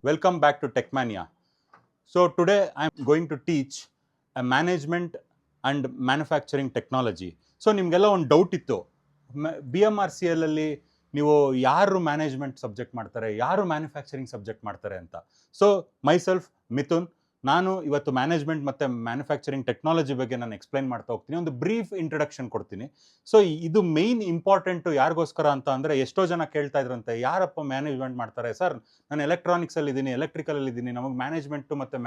Welcome back to Techmania. So today I'm going to teach a management and manufacturing technology. So ನಿಮಗೆಲ್ಲ ಒಂದು doubt ಇತ್ತು, BMRCL ಅಲ್ಲಿ ನೀವು ಯಾರು ಮ್ಯಾನೇಜ್ಮೆಂಟ್ ಸಬ್ಜೆಕ್ಟ್ ಮಾಡ್ತಾರೆ, ಯಾರು ಮ್ಯಾನುಫ್ಯಾಕ್ಚರಿಂಗ್ ಸಬ್ಜೆಕ್ಟ್ ಮಾಡ್ತಾರೆ ಅಂತ. ಸೊ ಮೈಸೆಲ್ಫ್ ಮಿಥುನ್, ನಾನು ಇವತ್ತು ಮ್ಯಾನೇಜ್ಮೆಂಟ್ ಮತ್ತು ಮ್ಯಾನುಫ್ಯಾಕ್ಚರಿಂಗ್ ಟೆಕ್ನಾಲಜಿ ಬಗ್ಗೆ ನಾನು ಎಕ್ಸ್ಪ್ಲೈನ್ ಮಾಡ್ತಾ ಹೋಗ್ತೀನಿ. ಒಂದು ಬ್ರೀಫ್ ಇಂಟ್ರಡಕ್ಷನ್ ಕೊಡ್ತೀನಿ. ಸೊ ಇದು ಮೇಯ್ನ್ ಇಂಪಾರ್ಟೆಂಟು ಯಾರಿಗೋಸ್ಕರ ಅಂತ ಅಂದರೆ, ಎಷ್ಟೋ ಜನ ಕೇಳ್ತಾ ಇದ್ರಂತೆ, ಯಾರಪ್ಪ ಮ್ಯಾನೇಜ್ಮೆಂಟ್ ಮಾಡ್ತಾರೆ ಸರ್, ನಾನು ಎಲೆಕ್ಟ್ರಾನಿಕ್ಸಲ್ಲಿ ಇದ್ದೀನಿ, ಎಲೆಕ್ಟ್ರಿಕಲಲ್ಲಿ ಇದ್ದೀನಿ, ನಮಗೆ ಮ್ಯಾನೇಜ್ಮೆಂಟು ಮತ್ತು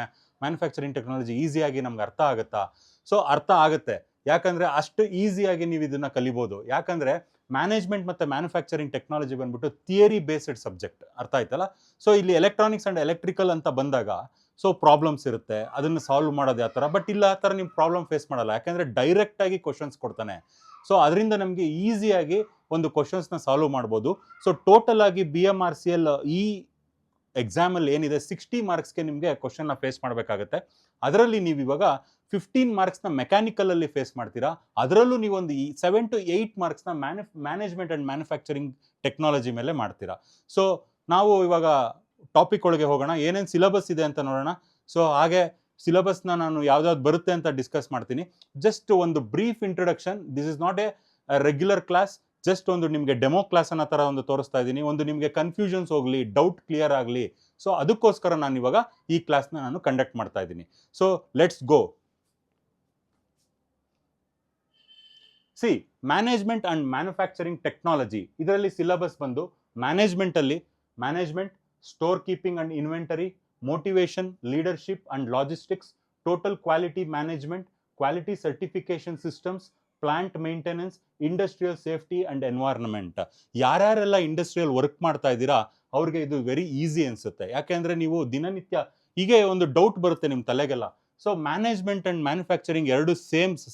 ಮ್ಯಾನುಫ್ಯಾಕ್ಚರಿಂಗ್ ಟೆಕ್ನಾಲಜಿ ಈಸಿಯಾಗಿ ನಮ್ಗೆ ಅರ್ಥ ಆಗುತ್ತಾ? ಸೊ ಅರ್ಥ ಆಗುತ್ತೆ, ಯಾಕಂದರೆ ಅಷ್ಟು ಈಸಿಯಾಗಿ ನೀವು ಇದನ್ನು ಕಲಿಬೋದು. ಯಾಕಂದರೆ ಮ್ಯಾನೇಜ್ಮೆಂಟ್ ಮತ್ತು ಮ್ಯಾನುಫ್ಯಾಕ್ಚರಿಂಗ್ ಟೆಕ್ನಾಲಜಿ ಬಂದ್ಬಿಟ್ಟು ಥಿಯರಿ ಬೇಸ್ಡ್ ಸಬ್ಜೆಕ್ಟ್, ಅರ್ಥ ಆಯ್ತಲ್ಲ. ಸೊ ಇಲ್ಲಿ ಎಲೆಕ್ಟ್ರಾನಿಕ್ಸ್ ಆ್ಯಂಡ್ ಎಲೆಕ್ಟ್ರಿಕಲ್ ಅಂತ ಬಂದಾಗ ಸೊ ಪ್ರಾಬ್ಲಮ್ಸ್ ಇರುತ್ತೆ, ಅದನ್ನು ಸಾಲ್ವ್ ಮಾಡೋದು ಯಾವ ಥರ. ಬಟ್ ಇಲ್ಲ, ಆ ಥರ ನೀವು ಪ್ರಾಬ್ಲಮ್ ಫೇಸ್ ಮಾಡಲ್ಲ, ಯಾಕೆಂದರೆ ಡೈರೆಕ್ಟಾಗಿ ಕ್ವಶನ್ಸ್ ಕೊಡ್ತಾನೆ. ಸೊ ಅದರಿಂದ ನಮಗೆ ಈಸಿಯಾಗಿ ಒಂದು ಕ್ವಶನ್ಸ್ನ ಸಾಲ್ವ್ ಮಾಡ್ಬೋದು. ಸೊ ಟೋಟಲ್ ಆಗಿ BMRCL ಈ ಎಕ್ಸಾಮಲ್ಲಿ ಏನಿದೆ 60 ಮಾರ್ಕ್ಸ್ಗೆ ನಿಮಗೆ ಕ್ವಶನ್ನ ಫೇಸ್ ಮಾಡಬೇಕಾಗುತ್ತೆ. ಅದರಲ್ಲಿ ನೀವು ಇವಾಗ 15 ಮಾರ್ಕ್ಸ್ನ ಮೆಕ್ಯಾನಿಕಲಲ್ಲಿ ಫೇಸ್ ಮಾಡ್ತೀರಾ. ಅದರಲ್ಲೂ ನೀವೊಂದು 7 to 8 ಮಾರ್ಕ್ಸ್ನ ಮ್ಯಾನೇಜ್ಮೆಂಟ್ ಆ್ಯಂಡ್ ಮ್ಯಾನುಫ್ಯಾಕ್ಚರಿಂಗ್ ಟೆಕ್ನಾಲಜಿ ಮೇಲೆ ಮಾಡ್ತೀರಾ. ಸೊ ನಾವು ಇವಾಗ ಟಾಪಿಕ್ ಒಳಗೆ ಹೋಗೋಣ, ಏನೇನು ಸಿಲೆಬಸ್ ಇದೆ ಅಂತ ನೋಡೋಣ. ಸೊ ಹಾಗೆ ಸಿಲೆಬಸ್ನ ನಾನು ಯಾವ್ದಾವ್ದು ಬರುತ್ತೆ ಅಂತ ಡಿಸ್ಕಸ್ ಮಾಡ್ತೀನಿ. ಜಸ್ಟ್ ಒಂದು brief introduction, this is not A regular class, just ಒಂದು ನಿಮಗೆ ಡೆಮೋ ಕ್ಲಾಸ್ ಅನ್ನೋ ಥರ ಒಂದು ತೋರಿಸ್ತಾ ಇದ್ದೀನಿ. ಒಂದು ನಿಮಗೆ ಕನ್ಫ್ಯೂಷನ್ಸ್ ಹೋಗಲಿ, ಡೌಟ್ ಕ್ಲಿಯರ್ ಆಗಲಿ, ಸೊ ಅದಕ್ಕೋಸ್ಕರ ನಾನು ಇವಾಗ ಈ ಕ್ಲಾಸ್ನ ನಾನು ಕಂಡಕ್ಟ್ ಮಾಡ್ತಾ ಇದ್ದೀನಿ. So let's go. See, management and manufacturing technology, ಇದರಲ್ಲಿ ಸಿಲೆಬಸ್ ಬಂದು ಮ್ಯಾನೇಜ್ಮೆಂಟಲ್ಲಿ management, store keeping and inventory, motivation, leadership and logistics, total quality management, quality certification systems, plant maintenance, industrial safety and environment. ಯಾರ್ಯಾರೆಲ್ಲ industrial work ಮಾಡ್ತಾ ಇದ್ದೀರಾ ಅವ್ರಿಗೆ ಇದು very easy ಅನಿಸುತ್ತೆ, ಯಾಕೆಂದರೆ ನೀವು ದಿನನಿತ್ಯ ಹೀಗೆ ಒಂದು ಡೌಟ್ ಬರುತ್ತೆ ನಿಮ್ಮ ತಲೆಗೆಲ್ಲ. ಸೊ ಮ್ಯಾನೇಜ್ಮೆಂಟ್ ಆ್ಯಂಡ್ ಮ್ಯಾನುಫ್ಯಾಕ್ಚರಿಂಗ್ ಎರಡು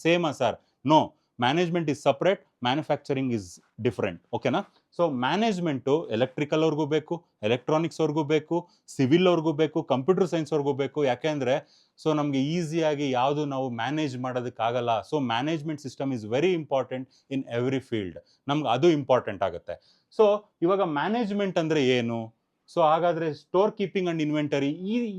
ಸೇಮಾ sir? No, management is separate, manufacturing is different. ಓಕೆನಾ? ಸೊ ಮ್ಯಾನೇಜ್ಮೆಂಟು ಎಲೆಕ್ಟ್ರಿಕಲ್ ಅವ್ರಿಗೂ ಬೇಕು, ಎಲೆಕ್ಟ್ರಾನಿಕ್ಸ್ ಅವ್ರಿಗೂ ಬೇಕು, ಸಿವಿಲ್ ಅವ್ರಿಗೂ ಬೇಕು, ಕಂಪ್ಯೂಟರ್ ಸೈನ್ಸ್ ಅವ್ರಿಗೂ ಬೇಕು. ಯಾಕೆಂದರೆ ಸೊ ನಮಗೆ ಈಸಿಯಾಗಿ ಯಾವುದು ನಾವು ಮ್ಯಾನೇಜ್ ಮಾಡೋದಕ್ಕಾಗಲ್ಲ. So management system is very important in every field, ನಮ್ಗೆ ಅದು ಇಂಪಾರ್ಟೆಂಟ್ ಆಗುತ್ತೆ. ಸೊ ಇವಾಗ ಮ್ಯಾನೇಜ್ಮೆಂಟ್ ಅಂದರೆ ಏನು? ಸೊ ಹಾಗಾದರೆ ಸ್ಟೋರ್ ಕೀಪಿಂಗ್ ಆ್ಯಂಡ್ ಇನ್ವೆಂಟರಿ,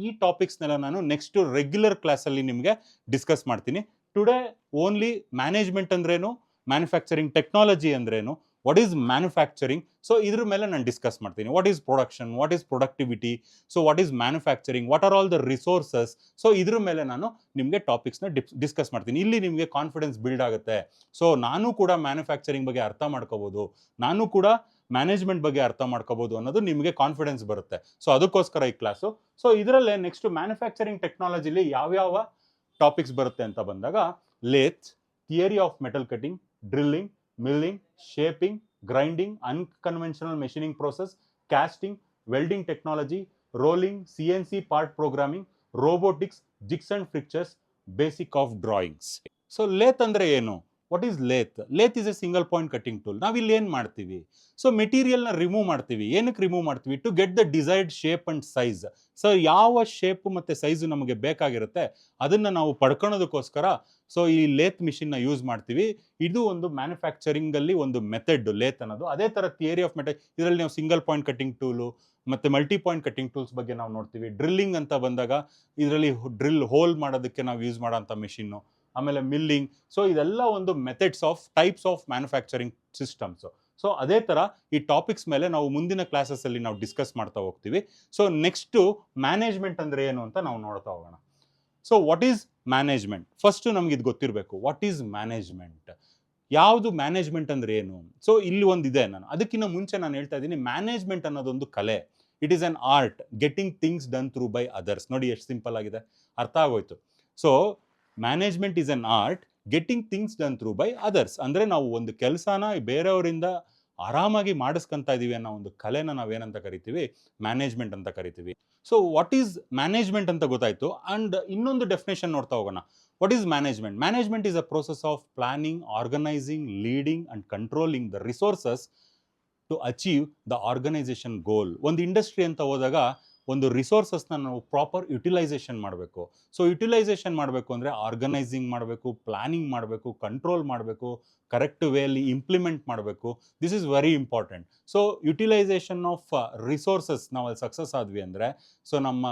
ಈ ಟಾಪಿಕ್ಸ್ನೆಲ್ಲ ನಾನು ನೆಕ್ಸ್ಟ್ ರೆಗ್ಯುಲರ್ ಕ್ಲಾಸಲ್ಲಿ ನಿಮಗೆ ಡಿಸ್ಕಸ್ ಮಾಡ್ತೀನಿ. ಟುಡೇ ಓನ್ಲಿ ಮ್ಯಾನೇಜ್ಮೆಂಟ್ ಅಂದ್ರೇನು, ಮ್ಯಾನುಫ್ಯಾಕ್ಚರಿಂಗ್ ಟೆಕ್ನಾಲಜಿ ಅಂದ್ರೇನು, ವಾಟ್ ಈಸ್ ಮ್ಯಾನುಫ್ಯಾಕ್ಚರಿಂಗ್, ಸೊ ಇದ್ರ ಮೇಲೆ ನಾನು ಡಿಸ್ಕಸ್ ಮಾಡ್ತೀನಿ. What is production, what is productivity, so what is manufacturing, what are all the resources. So ಇದ್ರ ಮೇಲೆ ನಾನು ನಿಮಗೆ ಟಾಪಿಕ್ಸ್ನ ಡಿಸ್ಕಸ್ ಮಾಡ್ತೀನಿ. ಇಲ್ಲಿ ನಿಮಗೆ ಕಾನ್ಫಿಡೆನ್ಸ್ ಬಿಲ್ಡ್ ಆಗುತ್ತೆ. ಸೊ ನಾನು ಕೂಡ ಮ್ಯಾನುಫ್ಯಾಕ್ಚರಿಂಗ್ ಬಗ್ಗೆ ಅರ್ಥ ಮಾಡ್ಕೋಬೋದು, ನಾನು ಕೂಡ ಮ್ಯಾನೇಜ್ಮೆಂಟ್ ಬಗ್ಗೆ ಅರ್ಥ ಮಾಡ್ಕೋಬೋದು ಅನ್ನೋದು ನಿಮಗೆ ಕಾನ್ಫಿಡೆನ್ಸ್ ಬರುತ್ತೆ. ಸೊ ಅದಕ್ಕೋಸ್ಕರ ಈ ಕ್ಲಾಸು. ಸೊ ಇದರಲ್ಲೇ ನೆಕ್ಸ್ಟ್ ಮ್ಯಾನುಫ್ಯಾಕ್ಚರಿಂಗ್ ಟೆಕ್ನಾಲಜಿಲಿ ಯಾವ್ಯಾವ ಟಾಪಿಕ್ಸ್ ಬರುತ್ತೆ ಅಂತ ಬಂದಾಗ, lathe, theory of metal cutting, drilling, milling, shaping, grinding, unconventional machining process, casting, welding technology, rolling, CNC part programming, robotics, jigs and fixtures, basic of drawings. So lathe ಅಂದರೆ ಏನು? What is lathe? Lathe is a single point cutting tool. ನಾವಿಲ್ಲಿ ಏನು ಮಾಡ್ತೀವಿ? So ಮೆಟೀರಿಯಲ್ನ remove ಮಾಡ್ತೀವಿ. ಏನಕ್ಕೆ remove ಮಾಡ್ತೀವಿ? To get the desired shape and size. So ಯಾವ shape ಮತ್ತು ಸೈಜು ನಮಗೆ ಬೇಕಾಗಿರುತ್ತೆ ಅದನ್ನು ನಾವು ಪಡ್ಕೊಳೋದಕ್ಕೋಸ್ಕರ ಸೊ ಈ ಲೇತ್ ಮಿಷಿನ್ನ ಯೂಸ್ ಮಾಡ್ತೀವಿ. ಇದು ಒಂದು ಮ್ಯಾನುಫ್ಯಾಕ್ಚರಿಂಗಲ್ಲಿ ಒಂದು ಮೆಥಡ್ ಲೇತ್ ಅನ್ನೋದು. ಅದೇ ಥರ ಥಿಯರಿ ಆಫ್ ಮೆಟಲ್, ಇದರಲ್ಲಿ ನಾವು ಸಿಂಗಲ್ ಪಾಯಿಂಟ್ ಕಟಿಂಗ್ ಟೂಲು ಮತ್ತು ಮಲ್ಟಿ ಪಾಯಿಂಟ್ ಕಟಿಂಗ್ ಟೂಲ್ಸ್ ಬಗ್ಗೆ ನಾವು ನೋಡ್ತೀವಿ. ಡ್ರಿಲ್ಲಿಂಗ್ ಅಂತ ಬಂದಾಗ ಇದರಲ್ಲಿ ಡ್ರಿಲ್ ಹೋಲ್ ಮಾಡೋದಕ್ಕೆ ನಾವು ಯೂಸ್ ಮಾಡೋಂಥ ಮಿಷಿನ್ನು. ಆಮೇಲೆ ಮಿಲ್ಲಿಂಗ್. ಸೊ ಇದೆಲ್ಲ ಒಂದು methods of types of manufacturing systems. So ಅದೇ ಥರ ಈ ಟಾಪಿಕ್ಸ್ ಮೇಲೆ ನಾವು ಮುಂದಿನ ಕ್ಲಾಸಸ್ಸಲ್ಲಿ ನಾವು ಡಿಸ್ಕಸ್ ಮಾಡ್ತಾ ಹೋಗ್ತೀವಿ. ಸೊ ನೆಕ್ಸ್ಟು ಮ್ಯಾನೇಜ್ಮೆಂಟ್ ಅಂದರೆ ಏನು ಅಂತ ನಾವು ನೋಡ್ತಾ ಹೋಗೋಣ. So what is management? First ನಮ್ಗೆ ಇದು ಗೊತ್ತಿರಬೇಕು, ವಾಟ್ ಈಸ್ ಮ್ಯಾನೇಜ್ಮೆಂಟ್, ಯಾವುದು ಮ್ಯಾನೇಜ್ಮೆಂಟ್ ಅಂದರೆ ಏನು. ಸೊ ಇಲ್ಲಿ ಒಂದಿದೆ, ನಾನು ಅದಕ್ಕಿಂತ ಮುಂಚೆ ನಾನು ಹೇಳ್ತಾ ಇದ್ದೀನಿ, ಮ್ಯಾನೇಜ್ಮೆಂಟ್ ಅನ್ನೋದೊಂದು ಕಲೆ. It is an art, getting things done through by others. ನೋಡಿ ಎಷ್ಟು ಸಿಂಪಲ್ ಆಗಿದೆ, ಅರ್ಥ ಆಗೋಯ್ತು. So management is an art, getting things done through by others. ಅಂದರೆ ನಾವು ಒಂದು ಕೆಲಸನ ಬೇರೆಯವರಿಂದ ಆರಾಮಾಗಿ ಮಾಡಿಸ್ಕೊತಾ ಇದ್ದೀವಿ ಅನ್ನೋ ಒಂದು ಕಲೆನ ನಾವೇನಂತ ಕರಿತೀವಿ? ಮ್ಯಾನೇಜ್ಮೆಂಟ್ ಅಂತ ಕರಿತೀವಿ. ಸೊ ವಾಟ್ ಈಸ್ ಮ್ಯಾನೇಜ್ಮೆಂಟ್ ಅಂತ ಗೊತ್ತಾಯಿತು. ಆ್ಯಂಡ್ ಇನ್ನೊಂದು ಡೆಫಿನೇಷನ್ ನೋಡ್ತಾ ಹೋಗೋಣ. What is management? Management is a process of planning, organising, leading and controlling the resources to achieve the organization goal. ಒಂದು ಇಂಡಸ್ಟ್ರಿ ಅಂತ ಹೋದಾಗ ಒಂದು ರಿಸೋರ್ಸಸ್ನ ನಾವು ಪ್ರಾಪರ್ ಯುಟಿಲೈಸೇಷನ್ ಮಾಡಬೇಕು. ಸೊ ಯುಟಿಲೈಸೇಷನ್ ಮಾಡಬೇಕು ಅಂದರೆ ಆರ್ಗನೈಸಿಂಗ್ ಮಾಡಬೇಕು, ಪ್ಲಾನಿಂಗ್ ಮಾಡಬೇಕು, ಕಂಟ್ರೋಲ್ ಮಾಡಬೇಕು, ಕರೆಕ್ಟ್ ವೇಯಲ್ಲಿ ಇಂಪ್ಲಿಮೆಂಟ್ ಮಾಡಬೇಕು. This is very important. So utilization of resources ನಾವು ಅಲ್ಲಿ ಸಕ್ಸಸ್ ಆದ್ವಿ ಅಂದರೆ ಸೊ ನಮ್ಮ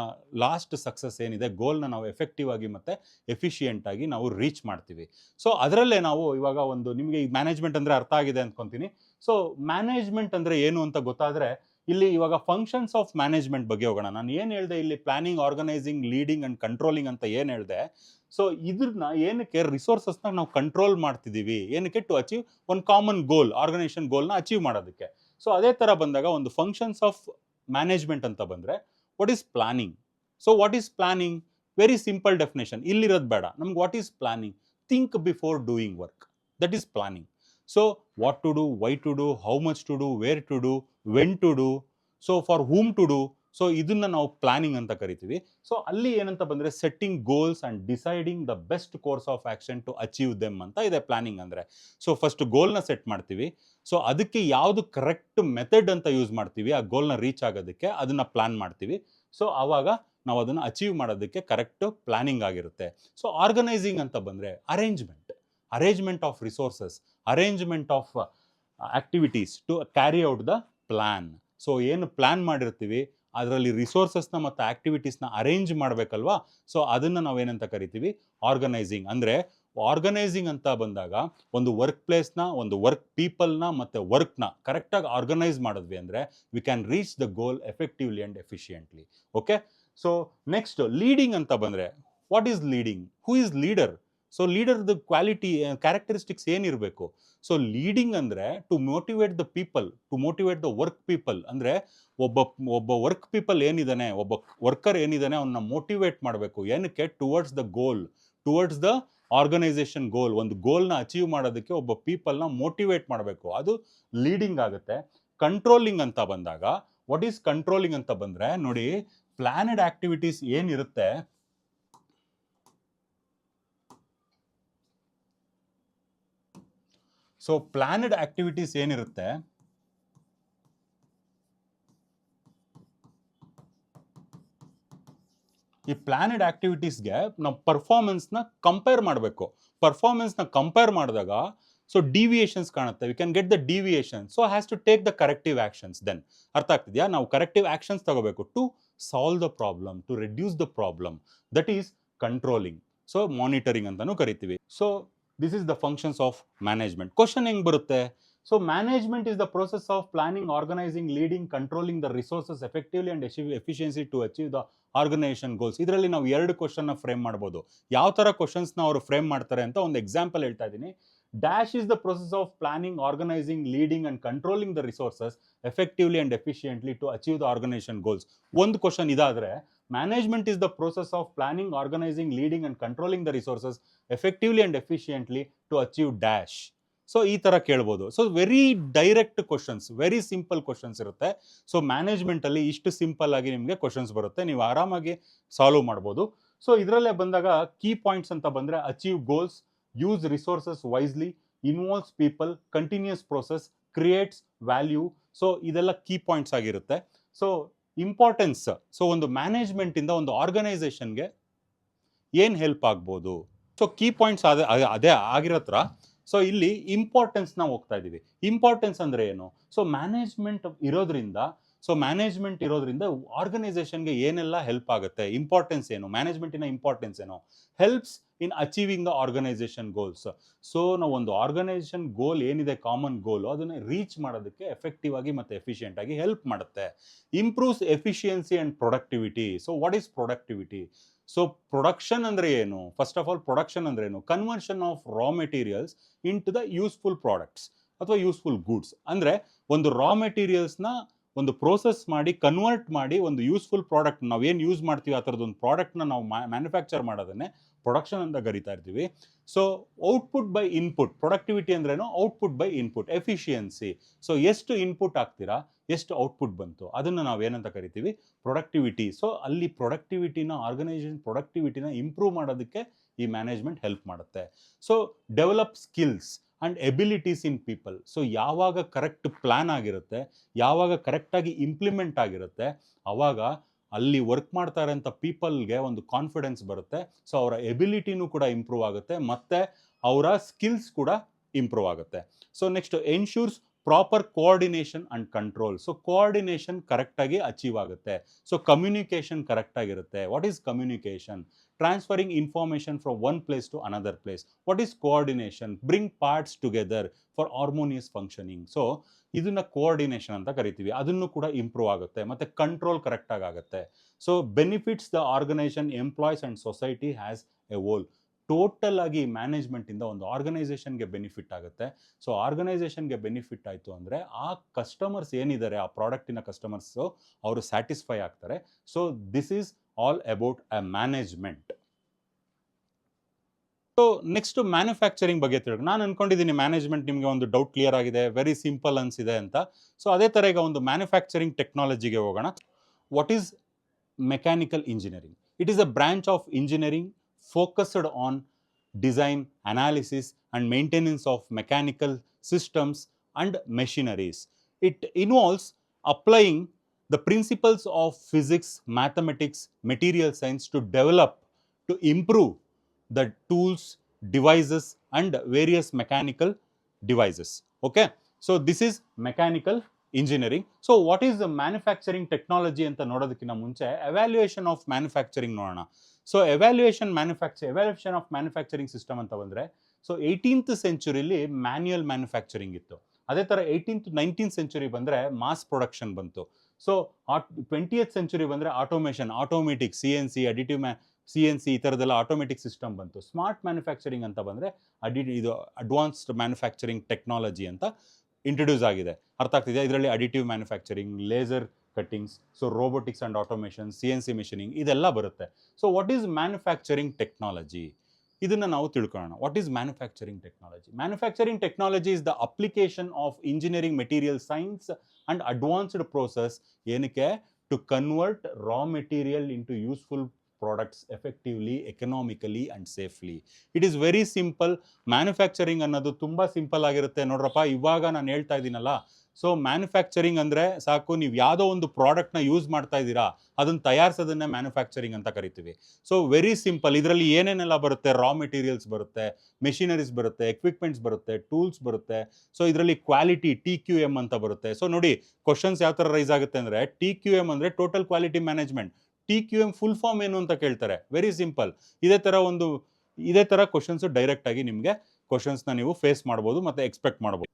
ಲಾಸ್ಟ್ ಸಕ್ಸಸ್ ಏನಿದೆ ಗೋಲ್ನ ನಾವು ಎಫೆಕ್ಟಿವ್ ಆಗಿ ಮತ್ತು ಎಫಿಷಿಯೆಂಟ್ ಆಗಿ ನಾವು ರೀಚ್ ಮಾಡ್ತೀವಿ. ಸೊ ಅದರಲ್ಲೇ ನಾವು ಇವಾಗ ಒಂದು ನಿಮಗೆ ಈ ಮ್ಯಾನೇಜ್ಮೆಂಟ್ ಅಂದರೆ ಅರ್ಥ ಆಗಿದೆ ಅಂದ್ಕೊತೀನಿ. ಸೊ ಮ್ಯಾನೇಜ್ಮೆಂಟ್ ಅಂದರೆ ಏನು ಅಂತ ಗೊತ್ತಾದರೆ ಇಲ್ಲಿ ಇವಾಗ ಫಂಕ್ಷನ್ಸ್ ಆಫ್ ಮ್ಯಾನೇಜ್ಮೆಂಟ್ ಬಗ್ಗೆ ಹೋಗೋಣ. ನಾನು ಏನು ಹೇಳಿದೆ ಇಲ್ಲಿ planning, organising, leading and controlling ಅಂತ ಏನು ಹೇಳಿದೆ. ಸೊ ಇದ್ರನ್ನ ಏನಕ್ಕೆ ರಿಸೋರ್ಸಸ್ನ ನಾವು ಕಂಟ್ರೋಲ್ ಮಾಡ್ತಿದ್ದೀವಿ, ಏನಕ್ಕೆ ಟು ಅಚೀವ್ ಒಂದು ಕಾಮನ್ ಗೋಲ್, ಆರ್ಗನೈಸೇಷನ್ ಗೋಲ್ನ ಅಚೀವ್ ಮಾಡೋದಕ್ಕೆ. ಸೊ ಅದೇ ಥರ ಬಂದಾಗ ಒಂದು ಫಂಕ್ಷನ್ಸ್ ಆಫ್ ಮ್ಯಾನೇಜ್ಮೆಂಟ್ ಅಂತ ಬಂದರೆ what is planning. So what is planning? Very simple definition, ಇಲ್ಲಿರೋದು ಬೇಡ ನಮ್ಗೆ. What is planning? Think before doing work, that is planning. So what to do, why to do, how much to do, where to do, when to do, so for whom to do. So ಇದನ್ನ ನಾವು planning ಅಂತ ಕರಿತೀವಿ. So ಅಲ್ಲಿ ಏನಂತ ಬಂದರೆ setting goals and deciding the best course of action to achieve them ಅಂತ ಇದೆ planning ಅಂದರೆ. ಸೊ ಫಸ್ಟ್ ಗೋಲ್ನ ಸೆಟ್ ಮಾಡ್ತೀವಿ. ಸೊ ಅದಕ್ಕೆ ಯಾವುದು ಕರೆಕ್ಟ್ ಮೆಥಡ್ ಅಂತ ಯೂಸ್ ಮಾಡ್ತೀವಿ ಆ ಗೋಲ್ನ ರೀಚ್ ಆಗೋದಕ್ಕೆ, ಅದನ್ನು ಪ್ಲಾನ್ ಮಾಡ್ತೀವಿ. ಸೊ ಆವಾಗ ನಾವು ಅದನ್ನು ಅಚೀವ್ ಮಾಡೋದಕ್ಕೆ ಕರೆಕ್ಟ್ ಪ್ಲಾನಿಂಗ್ ಆಗಿರುತ್ತೆ. ಸೊ ಆರ್ಗನೈಸಿಂಗ್ ಅಂತ ಬಂದರೆ arrangement of resources, arrangement of activities to carry out the plan. So ಏನು ಪ್ಲಾನ್ ಮಾಡಿರ್ತೀವಿ ಅದರಲ್ಲಿ ರಿಸೋರ್ಸಸ್ನ ಮತ್ತು ಆಕ್ಟಿವಿಟೀಸ್ನ ಅರೇಂಜ್ ಮಾಡಬೇಕಲ್ವಾ. ಸೊ ಅದನ್ನು ನಾವೇನಂತ ಕರಿತೀವಿ? ಆರ್ಗನೈಸಿಂಗ್. ಅಂದರೆ ಆರ್ಗನೈಸಿಂಗ್ ಅಂತ ಬಂದಾಗ ಒಂದು ವರ್ಕ್ ಪ್ಲೇಸ್ನ, ಒಂದು ವರ್ಕ್ ಪೀಪಲ್ನ ಮತ್ತು ವರ್ಕ್ನ ಕರೆಕ್ಟಾಗಿ ಆರ್ಗನೈಸ್ ಮಾಡಿದ್ವಿ ಅಂದರೆ we can reach the goal effectively and efficiently. Okay. So next leading ಅಂತ ಬಂದರೆ what is leading? Who is leader? So ಲೀಡರ್ದು ಕ್ವಾಲಿಟಿ, ಕ್ಯಾರೆಕ್ಟರಿಸ್ಟಿಕ್ಸ್ ಏನಿರಬೇಕು? ಸೊ ಲೀಡಿಂಗ್ ಅಂದರೆ to motivate the people, to motivate the work people. ಅಂದರೆ ಒಬ್ಬ work people ಏನಿದ್ದಾನೆ, ಒಬ್ಬ worker ಏನಿದ್ದಾನೆ ಅವನ್ನ motivate ಮಾಡಬೇಕು. ಏನಕ್ಕೆ? Towards the goal, towards the organization goal. ಒಂದು ಗೋಲ್ನ ಅಚೀವ್ ಮಾಡೋದಕ್ಕೆ ಒಬ್ಬ ಪೀಪಲ್ನ ಮೋಟಿವೇಟ್ ಮಾಡಬೇಕು, ಅದು ಲೀಡಿಂಗ್ ಆಗುತ್ತೆ. ಕಂಟ್ರೋಲಿಂಗ್ ಅಂತ ಬಂದಾಗ ವಾಟ್ ಈಸ್ ಕಂಟ್ರೋಲಿಂಗ್ ಅಂತ ಬಂದರೆ ನೋಡಿ, ಪ್ಲಾನೆಡ್ ಆಕ್ಟಿವಿಟೀಸ್ ಏನಿರುತ್ತೆ ಸೊ ಪ್ಲಾನೆಡ್ ಆಕ್ಟಿವಿಟೀಸ್ ಏನಿರುತ್ತೆ ಈ ಪ್ಲಾನೆಡ್ ಆಕ್ಟಿವಿಟೀಸ್ಗೆ ನಾವು ಪರ್ಫಾರ್ಮೆನ್ಸ್ನ ಕಂಪೇರ್ ಮಾಡಬೇಕು. ಪರ್ಫಾರ್ಮೆನ್ಸ್ನ ಕಂಪೇರ್ ಮಾಡಿದಾಗ ಸೊ ಡಿವಿಯೇಷನ್ಸ್ ಕಾಣುತ್ತೆ. We can get the deviation. So has to take the corrective actions. Then ಅರ್ಥ ಆಗ್ತಿದೆಯಾ? ನಾವು ಕರೆಕ್ಟಿವ್ ಆ್ಯಕ್ಷನ್ಸ್ ತಗೋಬೇಕು to solve the problem, to reduce the problem. That is controlling. So monitoring ಅಂತಲೂ ಕರಿತೀವಿ. So this is the functions of management. Question ಹೆಂಗೆ ಬರುತ್ತೆ? So management is the process of planning, organising, leading, controlling the resources effectively and efficiency to achieve the organisation goals. ಇದರಲ್ಲಿ ನಾವು 2 ಕ್ವಶನ್ನ frame ಮಾಡ್ಬೋದು. ಯಾವ ಥರ ಕ್ವಶನ್ಸ್ನ ಅವರು ಫ್ರೇಮ್ ಮಾಡ್ತಾರೆ ಅಂತ ಒಂದು ಎಕ್ಸಾಂಪಲ್ ಹೇಳ್ತಾ ಇದ್ದೀನಿ. Dash is the process of planning, organising, leading and controlling the resources effectively and efficiently to achieve the organisation goals. ಒಂದು ಕ್ವಶನ್ ಇದಾದರೆ management is the process of planning, organising, leading and controlling the resources effectively and efficiently to achieve dash. So ಈ ಥರ ಕೇಳ್ಬೋದು. So very direct questions, very simple questions ಇರುತ್ತೆ. So ಮ್ಯಾನೇಜ್ಮೆಂಟಲ್ಲಿ ಇಷ್ಟು simple ಆಗಿ ನಿಮಗೆ ಕ್ವಶನ್ಸ್ ಬರುತ್ತೆ, ನೀವು ಆರಾಮಾಗಿ ಸಾಲ್ವ್ ಮಾಡ್ಬೋದು. ಸೊ ಇದರಲ್ಲೇ ಬಂದಾಗ ಕೀ ಪಾಯಿಂಟ್ಸ್ ಅಂತ ಬಂದರೆ achieve goals, use resources wisely, involves people, continuous process, creates value. So ಇದೆಲ್ಲ ಕೀ ಪಾಯಿಂಟ್ಸ್ ಆಗಿರುತ್ತೆ. ಸೊ ಇಂಪಾರ್ಟೆನ್ಸ್, ಸೊ ಒಂದು ಮ್ಯಾನೇಜ್ಮೆಂಟಿಂದ ಒಂದು ಆರ್ಗನೈಸೇಷನ್ಗೆ ಏನು ಹೆಲ್ಪ್ ಆಗ್ಬೋದು? ಸೊ ಕೀ ಪಾಯಿಂಟ್ಸ್ ಅದೇ ಆಗಿರತ್ರ. ಸೊ ಇಲ್ಲಿ ಇಂಪಾರ್ಟೆನ್ಸ್ನ ಹೋಗ್ತಾ ಇದ್ದೀವಿ. ಇಂಪಾರ್ಟೆನ್ಸ್ ಅಂದರೆ ಏನು? ಸೊ ಮ್ಯಾನೇಜ್ಮೆಂಟ್ ಇರೋದ್ರಿಂದ ಆರ್ಗನೈಸೇಷನ್ಗೆ ಏನೆಲ್ಲ ಹೆಲ್ಪ್ ಆಗುತ್ತೆ? ಇಂಪಾರ್ಟೆನ್ಸ್ ಏನು? ಮ್ಯಾನೇಜ್ಮೆಂಟಿನ ಇಂಪಾರ್ಟೆನ್ಸ್ ಏನು? Helps in achieving the organisation goals. So ನಾವು ಒಂದು ಆರ್ಗನೈಸೇಷನ್ ಗೋಲ್ ಏನಿದೆ, ಕಾಮನ್ ಗೋಲು, ಅದನ್ನು ರೀಚ್ ಮಾಡೋದಕ್ಕೆ ಎಫೆಕ್ಟಿವ್ ಆಗಿ ಮತ್ತು ಎಫಿಷಿಯೆಂಟ್ ಆಗಿ ಹೆಲ್ಪ್ ಮಾಡುತ್ತೆ. Improves efficiency and productivity. So what is productivity? So production ಅಂದರೆ ಏನು? ಫಸ್ಟ್ ಆಫ್ ಆಲ್ ಪ್ರೊಡಕ್ಷನ್ ಅಂದರೆ ಏನು? Conversion of raw materials into the useful products ಅಥವಾ ಯೂಸ್ಫುಲ್ ಗೂಡ್ಸ್. ಅಂದರೆ ಒಂದು ರಾ ಮೆಟೀರಿಯಲ್ಸ್ನ ಒಂದು ಪ್ರೋಸೆಸ್ ಮಾಡಿ, ಕನ್ವರ್ಟ್ ಮಾಡಿ, ಒಂದು ಯೂಸ್ಫುಲ್ ಪ್ರಾಡಕ್ಟ್ ನಾವೇನು ಯೂಸ್ ಮಾಡ್ತೀವಿ ಆ ಥರದೊಂದು ಪ್ರಾಡಕ್ಟ್ನ ನಾವು ಮ್ಯಾನುಫ್ಯಾಕ್ಚರ್ ಮಾಡೋದನ್ನೇ ಪ್ರೊಡಕ್ಷನ್ ಅಂತ ಕರಿತಾ ಇರ್ತೀವಿ. So output by input. Productivity ಅಂದ್ರೇನು? Output by input. Efficiency. So ಎಷ್ಟು ಇನ್ಪುಟ್ ಹಾಕ್ತೀರಾ, ಎಷ್ಟು ಔಟ್ಪುಟ್ ಬಂತು, ಅದನ್ನು ನಾವೇನಂತ ಕರಿತೀವಿ? ಪ್ರೊಡಕ್ಟಿವಿಟಿ. ಸೊ ಅಲ್ಲಿ ಆರ್ಗನೈಸೇಷನ್ ಪ್ರೊಡಕ್ಟಿವಿಟಿನ ಇಂಪ್ರೂವ್ ಮಾಡೋದಕ್ಕೆ ಈ ಮ್ಯಾನೇಜ್ಮೆಂಟ್ ಹೆಲ್ಪ್ ಮಾಡುತ್ತೆ. So develop skills and abilities in people. So ಯಾವಾಗ ಕರೆಕ್ಟ್ ಪ್ಲ್ಯಾನ್ ಆಗಿರುತ್ತೆ, ಯಾವಾಗ ಕರೆಕ್ಟಾಗಿ ಇಂಪ್ಲಿಮೆಂಟ್ ಆಗಿರುತ್ತೆ, ಆವಾಗ ಅಲ್ಲಿ ವರ್ಕ್ ಮಾಡ್ತಾ ಇರೋಂಥ ಪೀಪಲ್ಗೆ ಒಂದು ಕಾನ್ಫಿಡೆನ್ಸ್ ಬರುತ್ತೆ. ಸೊ ಅವರ ಎಬಿಲಿಟಿನೂ ಕೂಡ ಇಂಪ್ರೂವ್ ಆಗುತ್ತೆ, ಮತ್ತು ಅವರ ಸ್ಕಿಲ್ಸ್ ಕೂಡ ಇಂಪ್ರೂವ್ ಆಗುತ್ತೆ. So next ensures proper coordination and control. So coordination ಕರೆಕ್ಟಾಗಿ ಅಚೀವ್ ಆಗುತ್ತೆ. ಸೊ ಕಮ್ಯುನಿಕೇಷನ್ ಕರೆಕ್ಟಾಗಿರುತ್ತೆ. What is communication? Transferring information from one place to another place. What is coordination? Bring parts together for harmonious functioning. So ಇದನ್ನ coordination ಅಂತ ಕರಿತೀವಿ. ಅದನ್ನು ಕೂಡ improve ಆಗುತ್ತೆ, ಮತ್ತು ಕಂಟ್ರೋಲ್ ಕರೆಕ್ಟಾಗಿ ಆಗುತ್ತೆ. So benefits the organisation, employees and society has a whole. Total ಆಗಿ ಮ್ಯಾನೇಜ್ಮೆಂಟಿಂದ ಒಂದು ಆರ್ಗನೈಸೇಷನ್ಗೆ ಬೆನಿಫಿಟ್ ಆಗುತ್ತೆ. ಸೊ ಆರ್ಗನೈಸೇಷನ್ಗೆ ಬೆನಿಫಿಟ್ ಆಯಿತು ಅಂದರೆ ಆ ಕಸ್ಟಮರ್ಸ್ ಏನಿದ್ದಾರೆ, ಆ ಪ್ರಾಡಕ್ಟಿನ ಕಸ್ಟಮರ್ಸು ಅವರು ಸ್ಯಾಟಿಸ್ಫೈ ಆಗ್ತಾರೆ. So this is all about a management. So next manufacturing ಬಗ್ಗೆ ತಿಳ್ಕೊ. ನಾನು ಅನ್ಕೊಂಡಿದ್ದೀನಿ ಮ್ಯಾನೇಜ್ಮೆಂಟ್ ನಿಮಗೆ ಒಂದು ಡೌಟ್ ಕ್ಲಿಯರ್ ಆಗಿದೆ, ವೆರಿ ಸಿಂಪಲ್ ಅನಿಸಿದೆ ಅಂತ. ಸೊ ಅದೇ ಥರ ಈಗ ಒಂದು ಮ್ಯಾನುಫ್ಯಾಕ್ಚರಿಂಗ್ ಟೆಕ್ನಾಲಜಿಗೆ ಹೋಗೋಣ. What is mechanical engineering? It is a branch of engineering focused on design, analysis and maintenance of mechanical systems and machineries. It involves applying the principles of physics, mathematics, material science to improve the tools, devices and various mechanical devices. Okay, so this is mechanical engineering. So what is the manufacturing technology ಅಂತ ನೋಡೋದಕ್ಕಿಂತ ಮುಂಚೆ evaluation of manufacturing ನೋಡೋಣ. So evaluation of manufacturing system ಅಂತ ಬಂದರೆ, so 18th ಸೆಂಚುರಿಲಿ manual manufacturing ಇತ್ತು. ಅದೇ ಥರ 19th century ಬಂದರೆ mass production ಬಂತು. ಸೊ 20th ಸೆಂಚುರಿ ಬಂದರೆ ಆಟೋಮೇಷನ್, ಆಟೋಮೆಟಿಕ್, CNC ಈ ಥರದ್ದೆಲ್ಲ ಆಟೋಮೆಟಿಕ್ ಸಿಸ್ಟಮ್ ಬಂತು. ಸ್ಮಾರ್ಟ್ ಮ್ಯಾನುಫ್ಯಾಕ್ಚರಿಂಗ್ ಅಂತ ಬಂದರೆ ಇದು ಅಡ್ವಾನ್ಸ್ಡ್ ಮ್ಯಾನುಫ್ಯಾಕ್ಚರಿಂಗ್ ಟೆಕ್ನಾಲಜಿ ಅಂತ ಇಂಟ್ರೊಡ್ಯೂಸ್ ಆಗಿದೆ. ಅರ್ಥ ಆಗ್ತಿದೆ? ಇದರಲ್ಲಿ additive manufacturing, laser cuttings, so robotics and automation, CNC ಮಿಷನಿಂಗ್ ಇದೆಲ್ಲ ಬರುತ್ತೆ. So what is manufacturing technology? ಇದನ್ನು ನಾವು ತಿಳ್ಕೊಳ್ಳೋಣ. What is manufacturing technology? Manufacturing technology is the application of engineering material science and advanced process. ಏನಕ್ಕೆ? To convert raw material into useful products effectively, economically and safely. It is very simple. Manufacturing ಅನ್ನೋದು ತುಂಬ simple ಆಗಿರುತ್ತೆ. ನೋಡ್ರಪ್ಪ, ಇವಾಗ ನಾನು ಹೇಳ್ತಾ ಇದ್ದೀನಲ್ಲ, so manufacturing ಅಂದರೆ ಸಾಕು, ನೀವು ಯಾವುದೋ ಒಂದು ಪ್ರಾಡಕ್ಟ್ನ ಯೂಸ್ ಮಾಡ್ತಾ ಇದ್ದೀರಾ, ಅದನ್ನು ತಯಾರಿಸೋದನ್ನೇ ಮ್ಯಾನುಫ್ಯಾಕ್ಚರಿಂಗ್ ಅಂತ ಕರಿತೀವಿ. So very simple. ಇದರಲ್ಲಿ ಏನೇನೆಲ್ಲ ಬರುತ್ತೆ? ರಾ ಮೆಟೀರಿಯಲ್ಸ್ ಬರುತ್ತೆ, ಮೆಷಿನರೀಸ್ ಬರುತ್ತೆ, ಎಕ್ವಿಪ್ಮೆಂಟ್ಸ್ ಬರುತ್ತೆ, ಟೂಲ್ಸ್ ಬರುತ್ತೆ. ಸೊ ಇದರಲ್ಲಿ ಕ್ವಾಲಿಟಿ, TQM ಅಂತ ಬರುತ್ತೆ. ಸೊ ನೋಡಿ, ಕ್ವಶನ್ಸ್ ಯಾವ ಥರ ರೈಸ್ ಆಗುತ್ತೆ ಅಂದರೆ, TQM ಅಂದರೆ total quality management. TQM full form ಏನು ಅಂತ ಕೇಳ್ತಾರೆ. Very simple. ಇದೇ ಥರ ಕ್ವಶನ್ಸು ಡೈರೆಕ್ಟಾಗಿ ನಿಮಗೆ ಕ್ವಶನ್ಸ್ನ ನೀವು ಫೇಸ್ ಮಾಡ್ಬೋದು ಮತ್ತು ಎಕ್ಸ್ಪೆಕ್ಟ್ ಮಾಡ್ಬೋದು.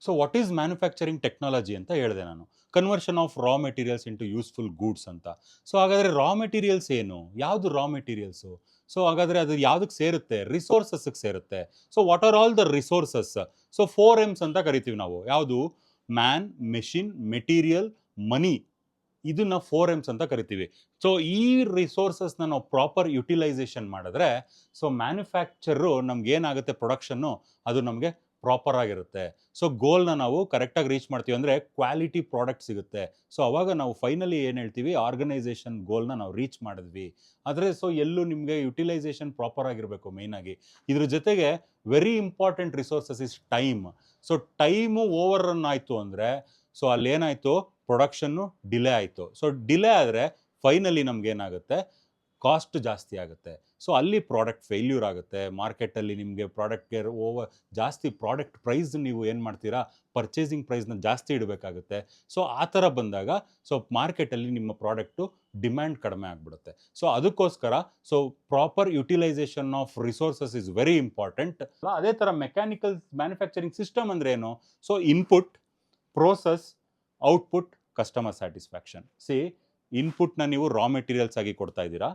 So what is manufacturing technology ಅಂತ ಹೇಳಿದೆ ನಾನು. Conversion of raw materials into useful goods ಅಂತ. ಸೊ ಹಾಗಾದರೆ ರಾ ಮೆಟೀರಿಯಲ್ಸ್ ಏನು? ಯಾವುದು ರಾ ಮೆಟೀರಿಯಲ್ಸು? ಸೊ ಹಾಗಾದರೆ ಅದು ಯಾವುದಕ್ಕೆ ಸೇರುತ್ತೆ? ರಿಸೋರ್ಸಸ್ಗೆ ಸೇರುತ್ತೆ. So what are all the resources? So 4 M's ಅಂತ ಕರಿತೀವಿ ನಾವು. ಯಾವುದು? ಮ್ಯಾನ್, ಮೆಷಿನ್, ಮೆಟೀರಿಯಲ್, ಮನಿ. ಇದನ್ನ 4 M's ಅಂತ ಕರಿತೀವಿ. ಸೊ ಈ ರಿಸೋರ್ಸಸ್ನ ನಾವು ಪ್ರಾಪರ್ ಯುಟಿಲೈಸೇಷನ್ ಮಾಡಿದ್ರೆ, ಸೊ ಮ್ಯಾನುಫ್ಯಾಕ್ಚರು ನಮ್ಗೆ ಏನಾಗುತ್ತೆ, ಪ್ರೊಡಕ್ಷನ್ನು ಅದು ನಮಗೆ ಪ್ರಾಪರ್ ಆಗಿರುತ್ತೆ. ಸೊ ಗೋಲ್ನ ನಾವು ಕರೆಕ್ಟಾಗಿ ರೀಚ್ ಮಾಡ್ತೀವಿ ಅಂದರೆ ಕ್ವಾಲಿಟಿ ಪ್ರಾಡಕ್ಟ್ ಸಿಗುತ್ತೆ. ಸೊ ಅವಾಗ ನಾವು ಫೈನಲಿ ಏನು ಹೇಳ್ತೀವಿ, ಆರ್ಗನೈಸೇಷನ್ ಗೋಲ್ನ ನಾವು ರೀಚ್ ಮಾಡಿದ್ವಿ. ಆದರೆ ಸೊ ಎಲ್ಲೂ ನಿಮಗೆ ಯುಟಿಲೈಸೇಷನ್ ಪ್ರಾಪರ್ ಆಗಿರಬೇಕು ಮೇಯ್ನಾಗಿ. ಇದ್ರ ಜೊತೆಗೆ very important resources is time. So time over run ಆಯಿತು ಅಂದರೆ, ಸೊ ಅಲ್ಲೇನಾಯಿತು, ಪ್ರೊಡಕ್ಷನ್ನು ಡಿಲೇ ಆಯಿತು. ಸೊ ಡಿಲೇ ಆದರೆ ಫೈನಲಿ ನಮಗೇನಾಗುತ್ತೆ, ಕಾಸ್ಟ್ ಜಾಸ್ತಿ ಆಗುತ್ತೆ. ಸೊ ಅಲ್ಲಿ ಪ್ರಾಡಕ್ಟ್ ಫೇಲ್ಯೂರ್ ಆಗುತ್ತೆ. ಮಾರ್ಕೆಟಲ್ಲಿ ನಿಮಗೆ ಪ್ರಾಡಕ್ಟ್ಗೆ ಜಾಸ್ತಿ ಪ್ರಾಡಕ್ಟ್ ಪ್ರೈಸ್ ನೀವು ಏನು ಮಾಡ್ತೀರಾ, ಪರ್ಚೇಸಿಂಗ್ ಪ್ರೈಸ್ನ ಜಾಸ್ತಿ ಇಡಬೇಕಾಗುತ್ತೆ. ಸೊ ಆ ಥರ ಬಂದಾಗ ಸೊ ಮಾರ್ಕೆಟಲ್ಲಿ ನಿಮ್ಮ ಪ್ರಾಡಕ್ಟು ಡಿಮ್ಯಾಂಡ್ ಕಡಿಮೆ ಆಗಿಬಿಡುತ್ತೆ. ಸೊ ಅದಕ್ಕೋಸ್ಕರ so proper utilization of resources is very important. ಅದೇ ಥರ ಮೆಕ್ಯಾನಿಕಲ್ ಮ್ಯಾನುಫ್ಯಾಕ್ಚರಿಂಗ್ ಸಿಸ್ಟಮ್ ಅಂದರೆ ಏನು? So input, process, output, customer satisfaction. ಇನ್ಪುಟ್ನ ನೀವು ರಾ ಮೆಟೀರಿಯಲ್ಸ್ ಆಗಿ ಕೊಡ್ತಾ ಇದ್ದೀರಾ.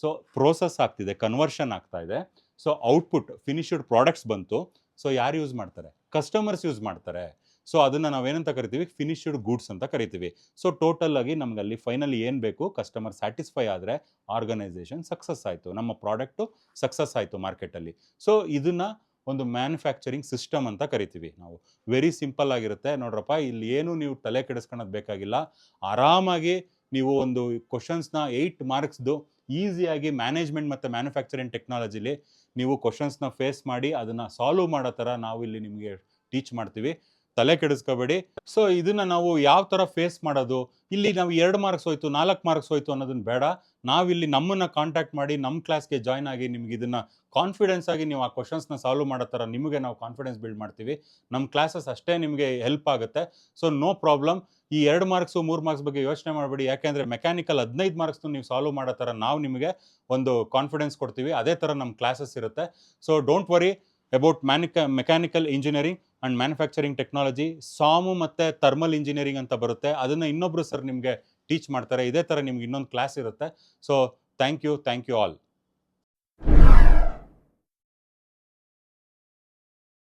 ಸೊ ಪ್ರೋಸೆಸ್ ಆಗ್ತಿದೆ, ಕನ್ವರ್ಷನ್ ಆಗ್ತಾ ಇದೆ. ಸೊ ಔಟ್ಪುಟ್, ಫಿನಿಶ್ಡ್ ಪ್ರಾಡಕ್ಟ್ಸ್ ಬಂತು. ಸೊ ಯಾರು ಯೂಸ್ ಮಾಡ್ತಾರೆ? ಕಸ್ಟಮರ್ಸ್ ಯೂಸ್ ಮಾಡ್ತಾರೆ. ಸೊ ಅದನ್ನು ನಾವೇನಂತ ಕರಿತೀವಿ? ಫಿನಿಶ್ಡ್ ಗೂಡ್ಸ್ ಅಂತ ಕರಿತೀವಿ. ಸೊ ಟೋಟಲ್ ಆಗಿ ನಮ್ಗೆ ಅಲ್ಲಿ ಫೈನಲಿ ಏನು ಬೇಕು, ಕಸ್ಟಮರ್ ಸ್ಯಾಟಿಸ್ಫೈ ಆದರೆ ಆರ್ಗನೈಸೇಷನ್ ಸಕ್ಸಸ್ ಆಯಿತು, ನಮ್ಮ ಪ್ರಾಡಕ್ಟು ಸಕ್ಸಸ್ ಆಯಿತು ಮಾರ್ಕೆಟಲ್ಲಿ. ಸೊ ಇದನ್ನು ಒಂದು ಮ್ಯಾನುಫ್ಯಾಕ್ಚರಿಂಗ್ ಸಿಸ್ಟಮ್ ಅಂತ ಕರಿತೀವಿ ನಾವು. ವೆರಿ ಸಿಂಪಲ್ ಆಗಿರುತ್ತೆ. ನೋಡ್ರಪ್ಪ, ಇಲ್ಲಿ ಏನು ನೀವು ತಲೆ ಕೆಡಿಸ್ಕೊಳ್ಳೋದು ಬೇಕಾಗಿಲ್ಲ. ಆರಾಮಾಗಿ ನೀವು ಒಂದು ಕ್ವಶನ್ಸ್ನ 8 ಮಾರ್ಕ್ಸ್ದು ಈಸಿಯಾಗಿ ಮ್ಯಾನೇಜ್ಮೆಂಟ್ ಮತ್ತು ಮ್ಯಾನುಫ್ಯಾಕ್ಚರಿಂಗ್ ಟೆಕ್ನಾಲಜಿಲಿ ನೀವು ಕ್ವಶನ್ಸ್ನ ಫೇಸ್ ಮಾಡಿ ಅದನ್ನು ಸಾಲ್ವ್ ಮಾಡೋ ಥರ ನಾವು ಇಲ್ಲಿ ನಿಮಗೆ ಟೀಚ್ ಮಾಡ್ತೀವಿ. ತಲೆ ಕೆಡಿಸ್ಕೋಬೇಡಿ. ಸೊ ಇದನ್ನ ನಾವು ಯಾವ ಥರ ಫೇಸ್ ಮಾಡೋದು, ಇಲ್ಲಿ ನಾವು 2 ಮಾರ್ಕ್ಸ್ ಹೋಯ್ತು 4 ಮಾರ್ಕ್ಸ್ ಹೋಯ್ತು ಅನ್ನೋದನ್ನ ಬೇಡ. ನಾವಿಲ್ಲಿ ನಮ್ಮನ್ನ ಕಾಂಟ್ಯಾಕ್ಟ್ ಮಾಡಿ ನಮ್ಮ ಕ್ಲಾಸ್ಗೆ ಜಾಯ್ನ್ ಆಗಿ ನಿಮ್ಗೆ ಇದನ್ನ ಕಾನ್ಫಿಡೆನ್ಸ್ ಆಗಿ ನೀವು ಆ ಕ್ವಶನ್ಸ್ನ ಸಾಲ್ವ್ ಮಾಡೋ ಥರ ನಿಮಗೆ ನಾವು ಕಾನ್ಫಿಡೆನ್ಸ್ ಬಿಲ್ಡ್ ಮಾಡ್ತೀವಿ. ನಮ್ಮ ಕ್ಲಾಸಸ್ ಅಷ್ಟೇ ನಿಮಗೆ ಹೆಲ್ಪ್ ಆಗುತ್ತೆ. So no problem. ಈ 2 ಮಾರ್ಕ್ಸು 3 ಮಾರ್ಕ್ಸ್ ಬಗ್ಗೆ ಯೋಚನೆ ಮಾಡಬೇಡಿ. ಯಾಕೆಂದರೆ ಮೆಕ್ಯಾನಿಕಲ್ 15 ಮಾರ್ಕ್ಸ್ನು ನೀವು ಸಾಲ್ವ್ ಮಾಡೋ ಥರ ನಾವು ನಿಮಗೆ ಒಂದು ಕಾನ್ಫಿಡೆನ್ಸ್ ಕೊಡ್ತೀವಿ. ಅದೇ ಥರ ನಮ್ಮ ಕ್ಲಾಸಸ್ ಇರುತ್ತೆ. So don't worry about mechanical engineering and manufacturing technology. ಸಾಮು ಮತ್ತು ಥರ್ಮಲ್ ಇಂಜಿನಿಯರಿಂಗ್ ಅಂತ ಬರುತ್ತೆ. ಅದನ್ನು ಇನ್ನೊಬ್ಬರು ಸರ್ ನಿಮಗೆ ಟೀಚ್ ಮಾಡ್ತಾರೆ. ಇದೇ ಥರ ನಿಮ್ಗೆ ಇನ್ನೊಂದು ಕ್ಲಾಸ್ ಇರುತ್ತೆ. So thank you all.